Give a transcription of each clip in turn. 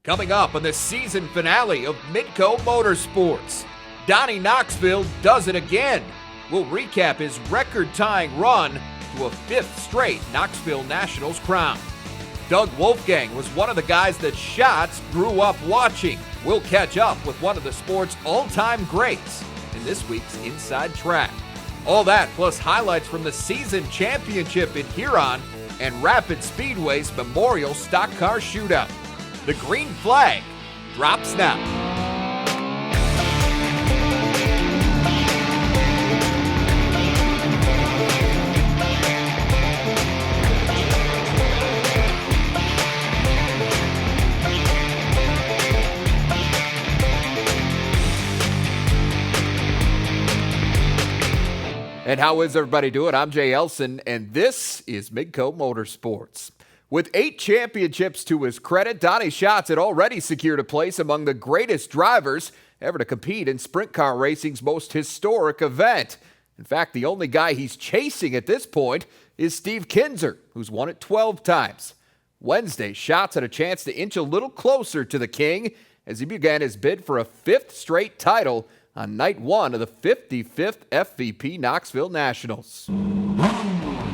Coming up on the season finale of Midco Motorsports, Donny Knoxville does it again. We'll recap his record-tying run to a fifth straight Knoxville Nationals crown. Doug Wolfgang was one of the guys that Schatz grew up watching. We'll catch up with one of the sport's all-time greats in this week's Inside Track. All that plus highlights from the season championship in Huron and Rapid Speedway's Memorial Stock Car Shootout. The green flag drops now. And how is everybody doing? I'm Jay Elsen, and this is Midco Motorsports. With 8 championships to his credit, Donny Schatz had already secured a place among the greatest drivers ever to compete in sprint car racing's most historic event. In fact, the only guy he's chasing at this point is Steve Kinser, who's won it 12 times. Wednesday, Schatz had a chance to inch a little closer to the king as he began his bid for a 5th straight title on night 1 of the 55th FVP Knoxville Nationals.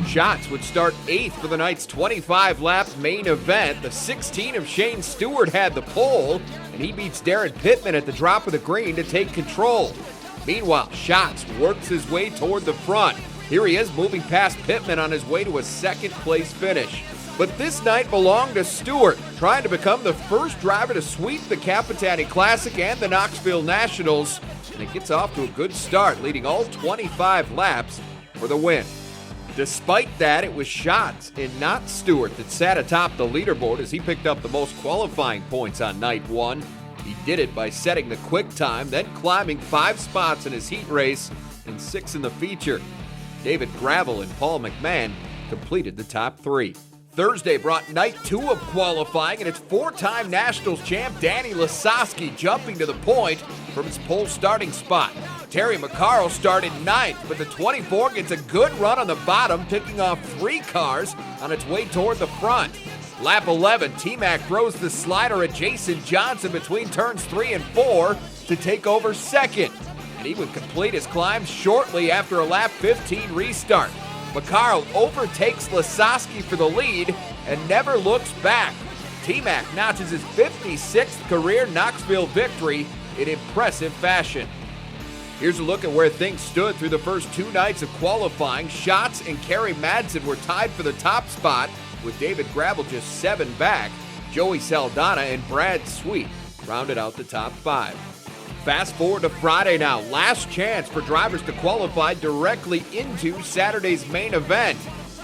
Schatz would start 8th for the night's 25-lap main event. The 16 of Shane Stewart had the pole, and he beats Darren Pittman at the drop of the green to take control. Meanwhile, Schatz works his way toward the front. Here he is moving past Pittman on his way to a second-place finish. But this night belonged to Stewart, trying to become the first driver to sweep the Capitani Classic and the Knoxville Nationals, and it gets off to a good start, leading all 25 laps for the win. Despite that, it was Schatz and not Stewart that sat atop the leaderboard as he picked up the most qualifying points on night 1. He did it by setting the quick time, then climbing 5 spots in his heat race and 6 in the feature. David Gravel and Paul McMahon completed the top 3. Thursday brought night 2 of qualifying, and it's 4-time Nationals champ Danny Lasowski jumping to the point from his pole starting spot. Terry McCarroll started 9th, but the 24 gets a good run on the bottom, picking off 3 cars on its way toward the front. Lap 11, T-Mac throws the slider at Jason Johnson between turns 3 and 4 to take over second, and he would complete his climb shortly after a lap 15 restart. McCarroll overtakes Lasowski for the lead and never looks back. T-Mac notches his 56th career Knoxville victory in impressive fashion. Here's a look at where things stood through the first 2 nights of qualifying. Schatz and Kerry Madsen were tied for the top spot, with David Gravel just 7 back. Joey Saldana and Brad Sweet rounded out the top 5. Fast forward to Friday now. Last chance for drivers to qualify directly into Saturday's main event.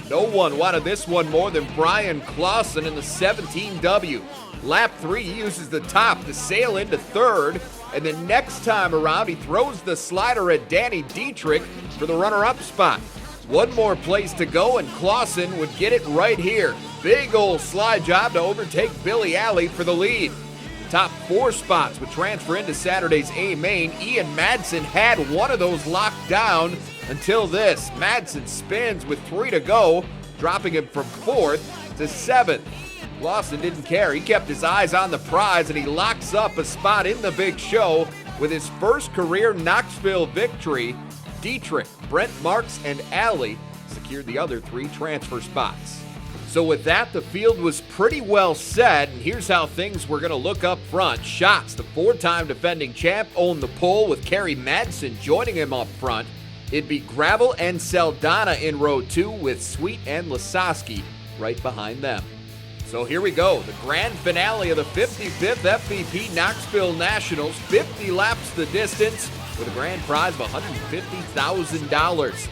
No one wanted this one more than Brian Clausen in the 17W. Lap 3, he uses the top to sail into 3rd, and then next time around, he throws the slider at Danny Dietrich for the runner-up spot. One more place to go, and Clausen would get it right here. Big old slide job to overtake Billy Alley for the lead. Top 4 spots would transfer into Saturday's A main. Ian Madsen had one of those locked down until this. Madsen spins with 3 to go, dropping him from 4th to 7th. Clausen didn't care. He kept his eyes on the prize, and he locks up a spot in the big show with his first career Knoxville victory. Dietrich, Brent Marks, and Alley secured the other 3 transfer spots. So with that, the field was pretty well set, and here's how things were going to look up front. Schatz, the 4-time defending champ, owned the pole with Kerry Madsen joining him up front. It'd be Gravel and Saldana in row 2 with Sweet and Lasowski right behind them. So here we go, the grand finale of the 55th FVP Knoxville Nationals. 50 laps the distance with a grand prize of $150,000.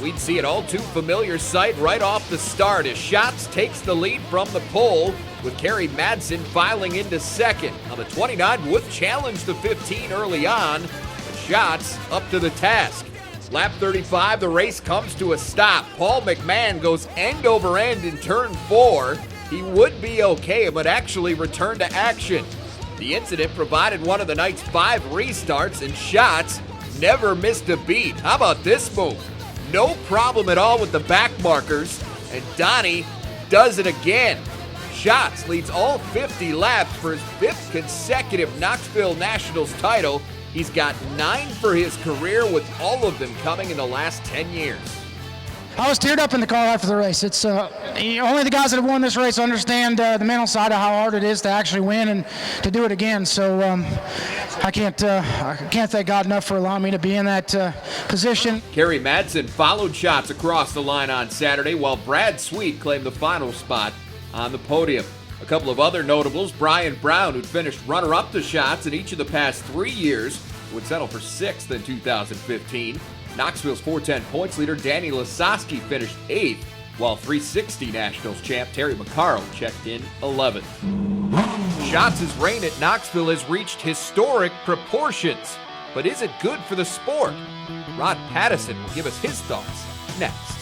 We'd see an all-too-familiar sight right off the start as Schatz takes the lead from the pole, with Kerry Madsen filing into second. On the 29 would challenge the 15 early on, but Schatz up to the task. Lap 35, the race comes to a stop. Paul McMahon goes end over end in turn 4. He would be okay, but actually returned to action. The incident provided one of the night's 5 restarts, and Schatz never missed a beat. How about this move? No problem at all with the back markers, and Donny does it again. Schatz leads all 50 laps for his 5th consecutive Knoxville Nationals title. He's got 9 for his career, with all of them coming in the last 10 years. I was teared up in the car after the race. It's only the guys that have won this race understand the mental side of how hard it is to actually win and to do it again. So I can't thank God enough for allowing me to be in that position. Kerry Madsen followed Schatz across the line on Saturday, while Brad Sweet claimed the final spot on the podium. A couple of other notables: Brian Brown, who'd finished runner-up to Schatz in each of the past 3 years, would settle for 6th in 2015. Knoxville's 410 points leader Danny Lasowski finished 8th, while 360 Nationals champ Terry McCarroll checked in 11th. Schatz's reign at Knoxville has reached historic proportions, but is it good for the sport? Rod Pattison will give us his thoughts next.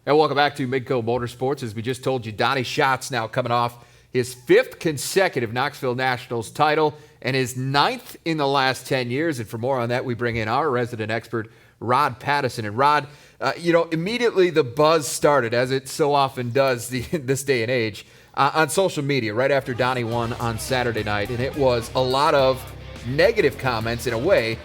And welcome back to Midco Motorsports. As we just told you, Donny Schatz now coming off his 5th consecutive Knoxville Nationals title and his 9th in the last 10 years. And for more on that, we bring in our resident expert, Rod Pattison. And Rod, immediately the buzz started, as it so often does this day and age, on social media right after Donny won on Saturday night. And it was a lot of negative comments in a way.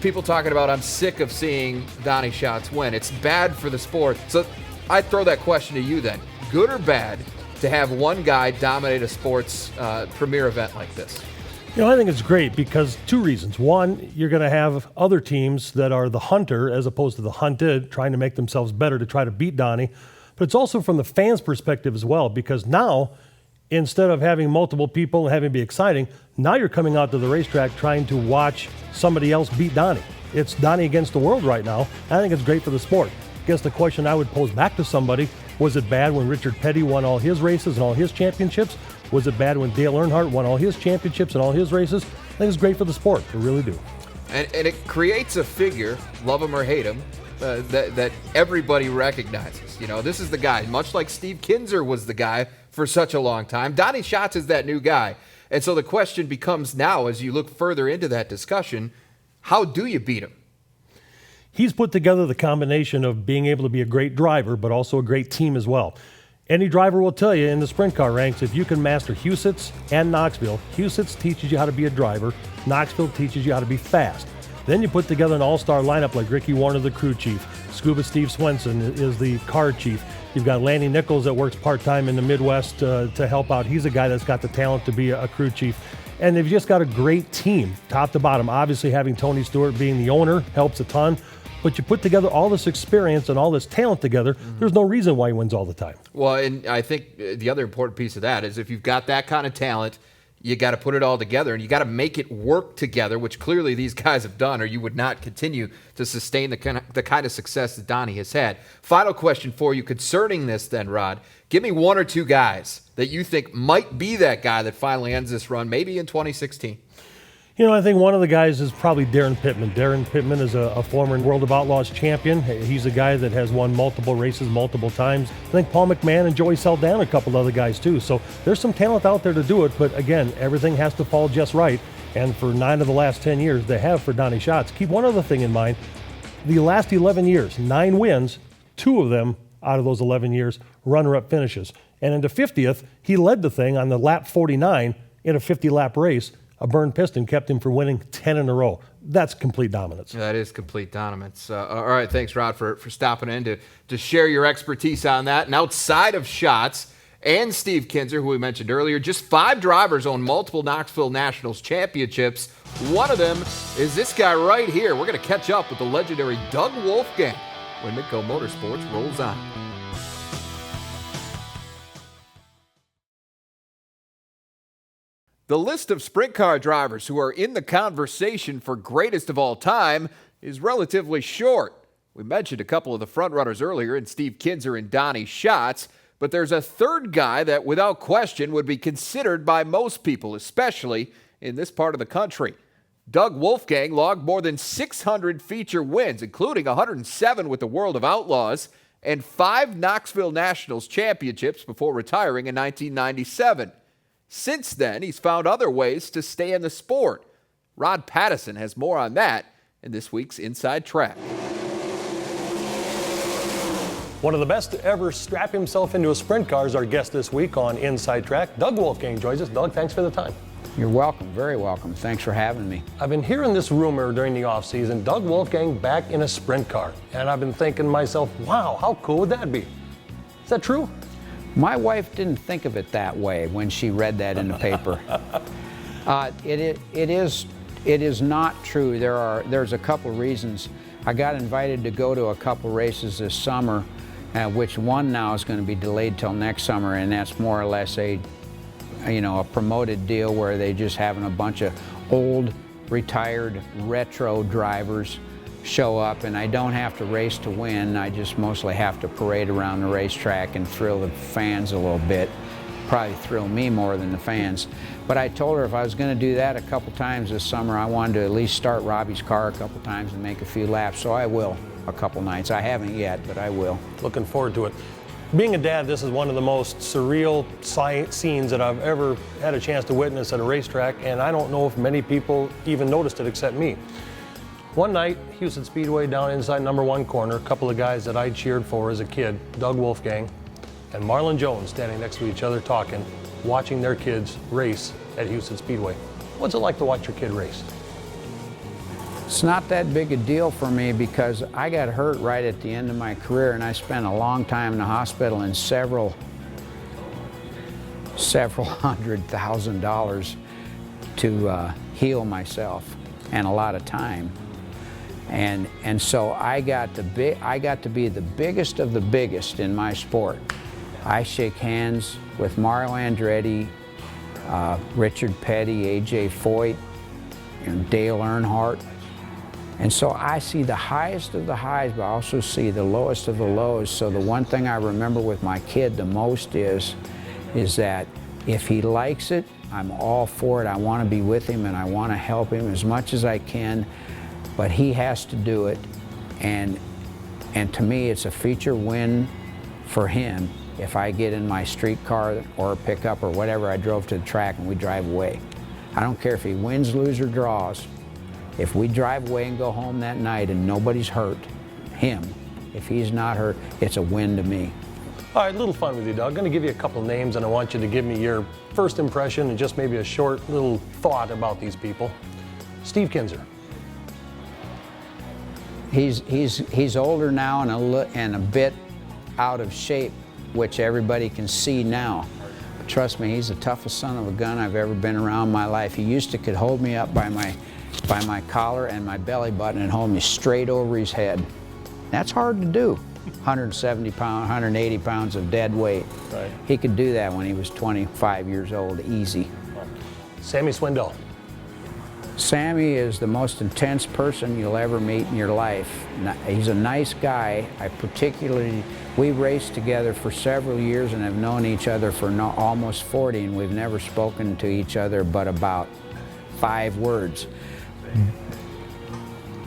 People talking about, I'm sick of seeing Donny Schatz win. It's bad for the sport. So I'd throw that question to you then. Good or bad to have one guy dominate a sports premier event like this? I think it's great because 2 reasons. One, you're going to have other teams that are the hunter as opposed to the hunted, trying to make themselves better to try to beat Donny. But it's also from the fans' perspective as well, because now, instead of having multiple people and having it be exciting, now you're coming out to the racetrack trying to watch somebody else beat Donny. It's Donny against the world right now. I think it's great for the sport. I guess the question I would pose back to somebody, was it bad when Richard Petty won all his races and all his championships? Was it bad when Dale Earnhardt won all his championships and all his races? I think it's great for the sport. I really do. And it creates a figure, love him or hate him, that everybody recognizes. This is the guy, much like Steve Kinzer was the guy for such a long time. Donny Schatz is that new guy. And so the question becomes now, as you look further into that discussion, how do you beat him? He's put together the combination of being able to be a great driver, but also a great team as well. Any driver will tell you in the sprint car ranks, if you can master Huset's and Knoxville, Huset's teaches you how to be a driver, Knoxville teaches you how to be fast. Then you put together an all-star lineup like Ricky Warner, the crew chief. Scuba Steve Swenson is the car chief. You've got Lanny Nichols that works part-time in the Midwest to help out. He's a guy that's got the talent to be a crew chief. And they've just got a great team, top to bottom. Obviously, having Tony Stewart being the owner helps a ton. But you put together all this experience and all this talent together, there's no reason why he wins all the time. Well, and I think the other important piece of that is if you've got that kind of talent, you got to put it all together, and you got to make it work together, which clearly these guys have done, or you would not continue to sustain the kind of success that Donny has had. Final question for you concerning this then, Rod. Give me 1 or 2 guys that you think might be that guy that finally ends this run, maybe in 2016. I think one of the guys is probably Darren Pittman. Darren Pittman is a former World of Outlaws champion. He's a guy that has won multiple races multiple times. I think Paul McMahon and Joey Saldana, a couple other guys too. So there's some talent out there to do it, but again, everything has to fall just right. And for 9 of the last 10 years, they have for Donny Schatz. Keep one other thing in mind. The last 11 years, 9 wins, 2 of them out of those 11 years, runner-up finishes. And in the 50th, he led the thing on the lap 49 in a 50-lap race. A burned piston kept him from winning 10 in a row. That's complete dominance. That is complete dominance. All right, thanks, Rod, for stopping in to share your expertise on that. And outside of Schatz and Steve Kinzer, who we mentioned earlier, just 5 drivers own multiple Knoxville Nationals championships. One of them is this guy right here. We're going to catch up with the legendary Doug Wolfgang when Midco Motorsports rolls on. The list of sprint car drivers who are in the conversation for greatest of all time is relatively short. We mentioned a couple of the frontrunners earlier in Steve Kinzer and Donny Schatz, but there's a third guy that without question would be considered by most people, especially in this part of the country. Doug Wolfgang logged more than 600 feature wins, including 107 with the World of Outlaws and 5 Knoxville Nationals championships before retiring in 1997. Since then, he's found other ways to stay in the sport. Rod Pattison has more on that in this week's Inside Track. One of the best to ever strap himself into a sprint car is our guest this week on Inside Track. Doug Wolfgang joins us. Doug, thanks for the time. You're welcome, very welcome. Thanks for having me. I've been hearing this rumor during the offseason, Doug Wolfgang back in a sprint car. And I've been thinking to myself, wow, how cool would that be? Is that true? My wife didn't think of it that way when she read that in the paper. It is not true. There's a couple of reasons. I got invited to go to a couple races this summer, which one now is going to be delayed till next summer, and that's more or less a promoted deal where they just having a bunch of old, retired, retro drivers show up, and I don't have to race to win. I just mostly have to parade around the racetrack and thrill the fans a little bit. Probably thrill me more than the fans. But I told her if I was going to do that a couple times this summer, I wanted to at least start Robbie's car a couple times and make a few laps, so I will a couple nights. I haven't yet, but I will. Looking forward to it. Being a dad, this is one of the most surreal scenes that I've ever had a chance to witness at a racetrack, and I don't know if many people even noticed it except me. One night, Houston Speedway down inside number 1 corner, a couple of guys that I cheered for as a kid, Doug Wolfgang and Marlon Jones, standing next to each other talking, watching their kids race at Houston Speedway. What's it like to watch your kid race? It's not that big a deal for me because I got hurt right at the end of my career, and I spent a long time in the hospital and several $100,000 to heal myself, and a lot of time. And so I got to be the biggest of the biggest in my sport. I shake hands with Mario Andretti, Richard Petty, A.J. Foyt, and Dale Earnhardt. And so I see the highest of the highs, but I also see the lowest of the lows. So the one thing I remember with my kid the most is that if he likes it, I'm all for it. I want to be with him and I want to help him as much as I can, but he has to do it. And to me, it's a feature win for him if I get in my street car or a pickup or whatever, I drove to the track and we drive away. I don't care if he wins, loses, or draws. If we drive away and go home that night and nobody's hurt, him, if he's not hurt, it's a win to me. All right, a little fun with you, Doug. I'm going to give you a couple names, and I want you to give me your first impression and just maybe a short little thought about these people. Steve Kinser. He's older now and a bit out of shape, which everybody can see now. But trust me, he's the toughest son of a gun I've ever been around in my life. He could hold me up by my collar and my belly button and hold me straight over his head. That's hard to do. 170 pounds, 180 pounds of dead weight. Right. He could do that when he was 25 years old, easy. Sammy Swindell. Sammy is the most intense person you'll ever meet in your life. He's a nice guy. We raced together for several years and have known each other for almost 40, and we've never spoken to each other but about 5 words.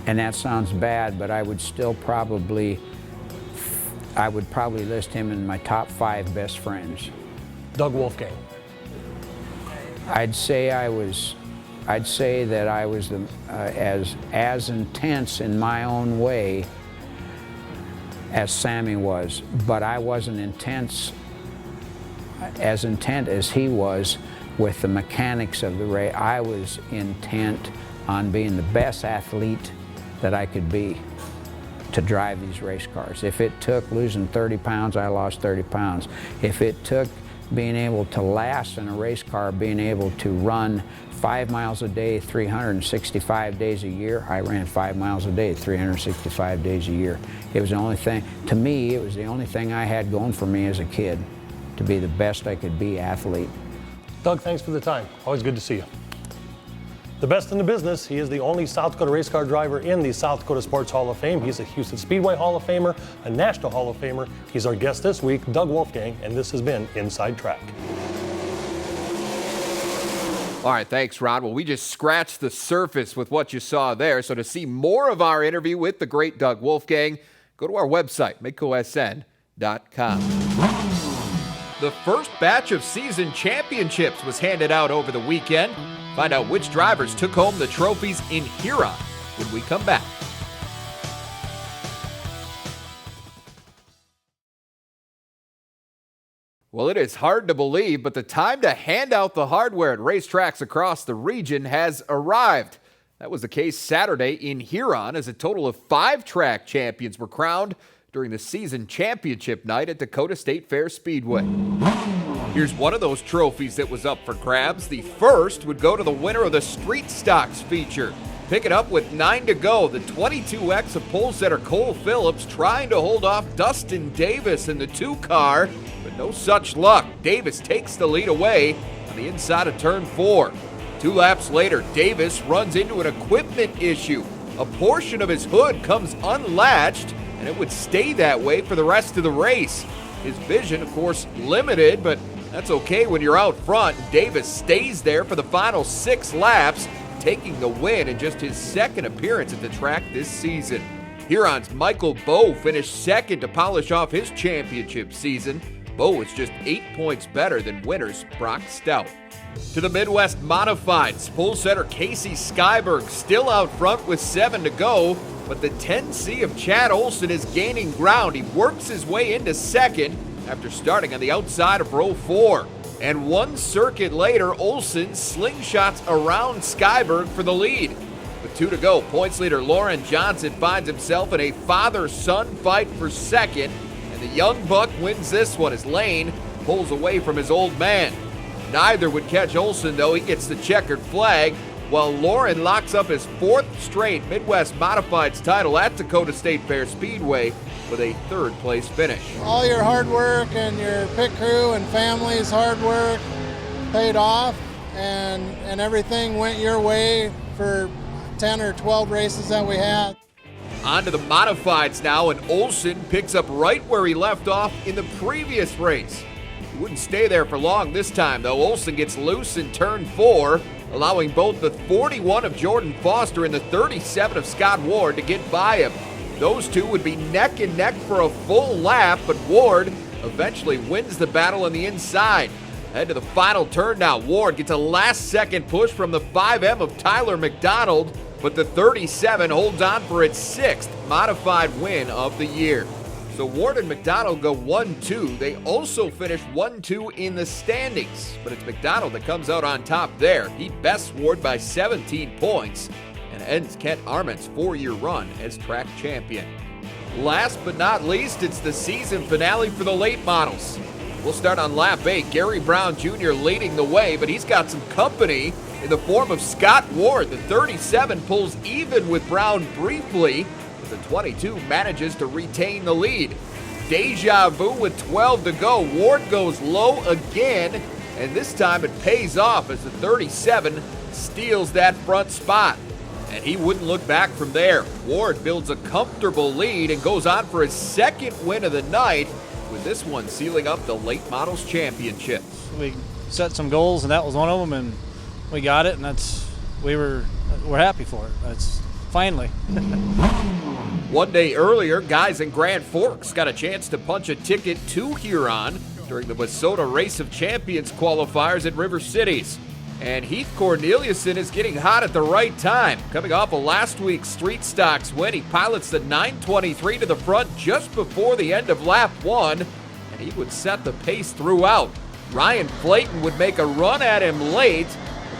And that sounds bad, but I would probably list him in my top 5 best friends. Doug Wolfgang. I'd say that I was as intense in my own way as Sammy was, but I wasn't as intent as he was with the mechanics of the race. I was intent on being the best athlete that I could be to drive these race cars. If it took losing 30 pounds, I lost 30 pounds. If it took being able to last in a race car, being able to run 5 miles a day, 365 days a year, I ran 5 miles a day, 365 days a year. It was the only thing, to me, it was the only thing I had going for me as a kid, to be the best I could be athlete. Doug, thanks for the time. Always good to see you. The best in the business, he is the only South Dakota race car driver in the South Dakota Sports Hall of Fame. He's a Houston Speedway Hall of Famer, a National Hall of Famer. He's our guest this week, Doug Wolfgang, and this has been Inside Track. All right, thanks, Ron. Well, we just scratched the surface with what you saw there. So to see more of our interview with the great Doug Wolfgang, go to our website, midcosn.com. The first batch of season championships was handed out over the weekend. Find out which drivers took home the trophies in Huron when we come back. Well, it is hard to believe, but the time to hand out the hardware at racetracks across the region has arrived. That was the case Saturday in Huron as a total of 5 track champions were crowned during the season championship night at Dakota State Fair Speedway. Here's one of those trophies that was up for grabs. The first would go to the winner of the Street Stocks feature. Picking up with 9 to go, the 22X of pole setter Cole Phillips trying to hold off Dustin Davis in the 2-car, but no such luck. Davis takes the lead away on the inside of turn 4. 2 laps later, Davis runs into an equipment issue. A portion of his hood comes unlatched, and it would stay that way for the rest of the race. His vision, of course, limited, but that's okay when you're out front. Davis stays there for the final 6 laps, taking the win in just his second appearance at the track this season. Huron's Michael Bowe finished second to polish off his championship season. Bowe is just 8 points better than winners Brock Stout. To the Midwest Modifieds, pole setter Casey Skyberg still out front with 7 to go, but the 10C of Chad Olson is gaining ground. He works his way into second after starting on the outside of row 4. And 1 circuit later, Olson slingshots around Skyberg for the lead. With 2 to go, points leader Lauren Johnson finds himself in a father-son fight for second, and the young buck wins this one as Lane pulls away from his old man. Neither would catch Olson, though. He gets the checkered flag, while Lauren locks up his 4th straight Midwest Modifieds title at Dakota State Fair Speedway with a 3rd place finish. All your hard work and your pit crew and family's hard work paid off, and everything went your way for 10 or 12 races that we had. On to the Modifieds now, and Olson picks up right where he left off in the previous race. He wouldn't stay there for long this time, though. Olson gets loose in turn 4, allowing both the 41 of Jordan Foster and the 37 of Scott Ward to get by him. Those two would be neck and neck for a full lap, but Ward eventually wins the battle on the inside. Head to the final turn now. Ward gets a last-second push from the 5M of Tyler McDonald, but the 37 holds on for its 6th modified win of the year. So Ward and McDonald go 1-2. They also finish 1-2 in the standings, but it's McDonald that comes out on top there. He bests Ward by 17 points and ends Kent Arment's 4-year run as track champion. Last but not least, it's the season finale for the late models. We'll start on lap 8. Gary Brown Jr. leading the way, but he's got some company in the form of Scott Ward. The 37 pulls even with Brown briefly, but the 22 manages to retain the lead. Deja vu with 12 to go. Ward goes low again, and this time it pays off as the 37 steals that front spot. And he wouldn't look back from there. Ward builds a comfortable lead and goes on for his 2nd win of the night, with this one sealing up the late models championship. We set some goals, and that was one of them, and we got it, and we're happy for it. That's finally. One day earlier, guys in Grand Forks got a chance to punch a ticket to Huron during the Minnesota Race of Champions qualifiers at River Cities. And Heath Corneliuson is getting hot at the right time. Coming off of last week's Street Stocks win, he pilots the 923 to the front just before the end of lap 1, and he would set the pace throughout. Ryan Flayton would make a run at him late,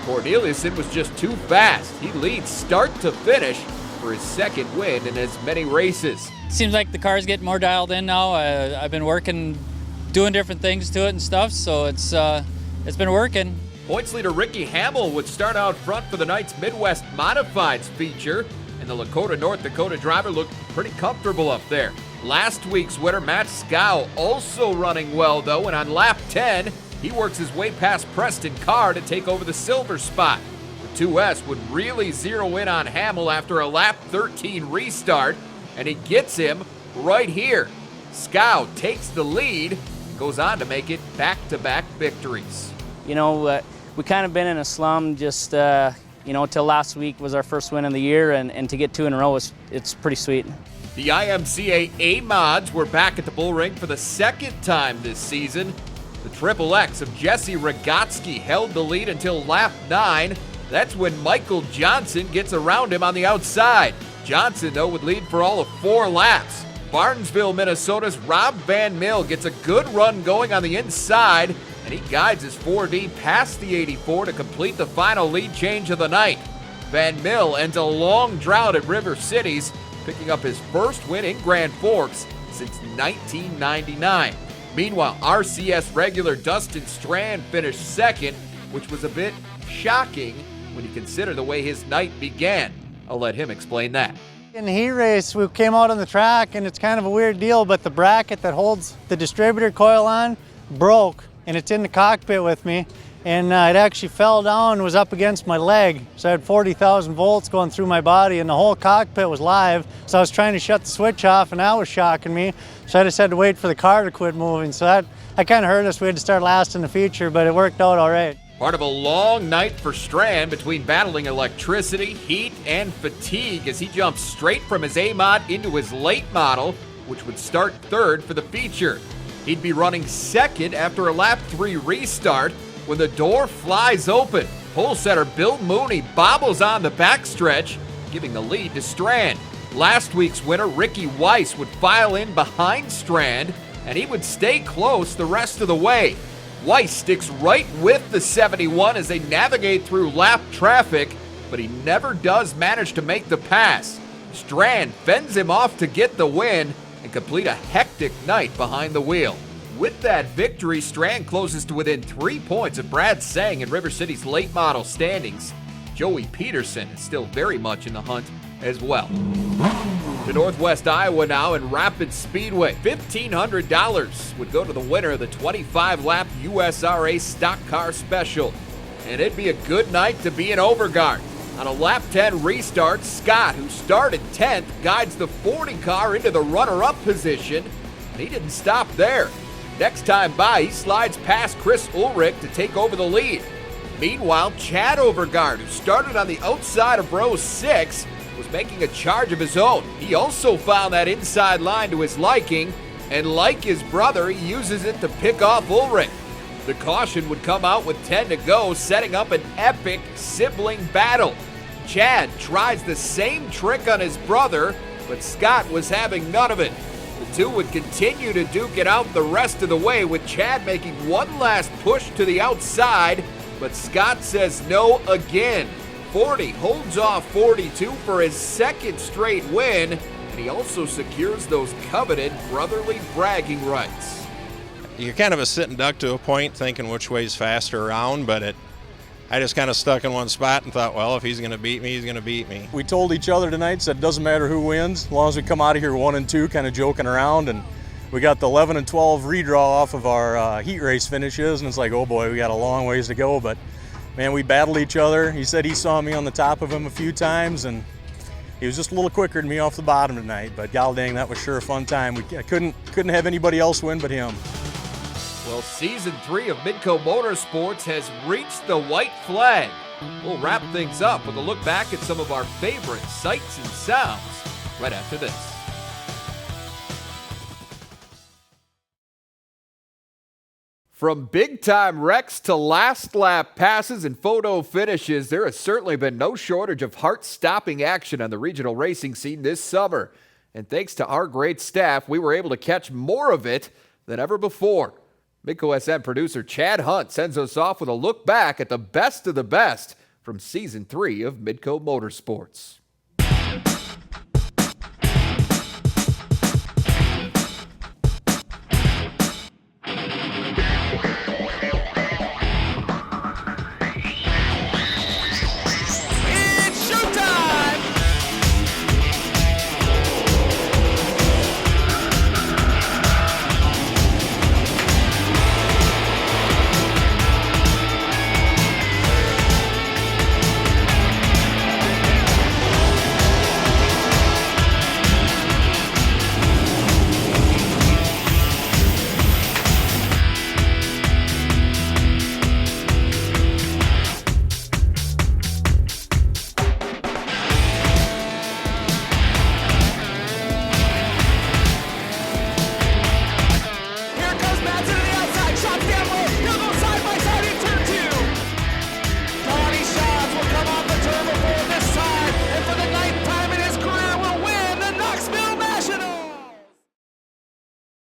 but Corneliuson was just too fast. He leads start to finish for his 2nd win in as many races. Seems like the car's getting more dialed in now. I've been working, doing different things to it and stuff, so it's been working. Points leader Ricky Hamill would start out front for the night's Midwest Modifieds feature, and the Lakota North Dakota driver looked pretty comfortable up there. Last week's winner, Matt Scow, also running well, though, and on lap 10, he works his way past Preston Carr to take over the silver spot. The 2S would really zero in on Hamill after a lap 13 restart, and he gets him right here. Scow takes the lead and goes on to make it back-to-back victories. You know, we kind of been in a slum just, till last week was our first win of the year, and to get 2 in a row, it's pretty sweet. The IMCA A-Mods were back at the Bull Ring for the 2nd time this season. The Triple X of Jesse Rogotsky held the lead until lap 9. That's when Michael Johnson gets around him on the outside. Johnson, though, would lead for all of 4 laps. Barnesville, Minnesota's Rob Van Mill gets a good run going on the inside, and he guides his 4D past the 84 to complete the final lead change of the night. Van Mill ends a long drought at River Cities, picking up his first win in Grand Forks since 1999. Meanwhile, RCS regular Dustin Strand finished second, which was a bit shocking when you consider the way his night began. I'll let him explain that. In the heat race, we came out on the track, and it's kind of a weird deal, but the bracket that holds the distributor coil on broke, and it's in the cockpit with me, and it actually fell down and was up against my leg. So I had 40,000 volts going through my body, and the whole cockpit was live, so I was trying to shut the switch off, and that was shocking me. So I just had to wait for the car to quit moving. So that kind of hurt us. We had to start last in the feature, but it worked out all right. Part of a long night for Strand between battling electricity, heat, and fatigue as he jumps straight from his A-Mod into his late model, which would start third for the feature. He'd be running second after a lap 3 restart when the door flies open. Pole setter Bill Mooney bobbles on the backstretch, giving the lead to Strand. Last week's winner, Ricky Weiss, would file in behind Strand, and he would stay close the rest of the way. Weiss sticks right with the 71 as they navigate through lap traffic, but he never does manage to make the pass. Strand fends him off to get the win and complete a hectic night behind the wheel. With that victory, Strand closes to within 3 points of Brad Sang in River City's late model standings. Joey Peterson is still very much in the hunt as well. To Northwest Iowa now in Rapid Speedway. $1,500 would go to the winner of the 25-lap USRA Stock Car Special. And it'd be a good night to be in Overgard. On a lap 10 restart, Scott, who started 10th, guides the 40 car into the runner-up position, and he didn't stop there. Next time by, he slides past Chris Ulrich to take over the lead. Meanwhile, Chad Overgard, who started on the outside of row 6, was making a charge of his own. He also found that inside line to his liking, and like his brother, he uses it to pick off Ulrich. The caution would come out with 10 to go, setting up an epic sibling battle. Chad tries the same trick on his brother, but Scott was having none of it. The two would continue to duke it out the rest of the way, with Chad making one last push to the outside, but Scott says no again. 40 holds off 42 for his second straight win, and he also secures those coveted brotherly bragging rights. You're kind of a sitting duck to a point, thinking which way's faster around, but I just kind of stuck in one spot and thought, well, if he's going to beat me, he's going to beat me. We told each other tonight, said it doesn't matter who wins, as long as we come out of here 1 and 2, kind of joking around, and we got the 11 and 12 redraw off of our heat race finishes, and it's like, oh boy, we got a long ways to go, but man, we battled each other. He said he saw me on the top of him a few times, and he was just a little quicker than me off the bottom tonight, but god dang, that was sure a fun time. I couldn't have anybody else win but him. Well, Season 3 of Midco Motorsports has reached the white flag. We'll wrap things up with a look back at some of our favorite sights and sounds right after this. From big-time wrecks to last-lap passes and photo finishes, there has certainly been no shortage of heart-stopping action on the regional racing scene this summer. And thanks to our great staff, we were able to catch more of it than ever before. Midco SM producer Chad Hunt sends us off with a look back at the best of the best from Season 3 of Midco Motorsports.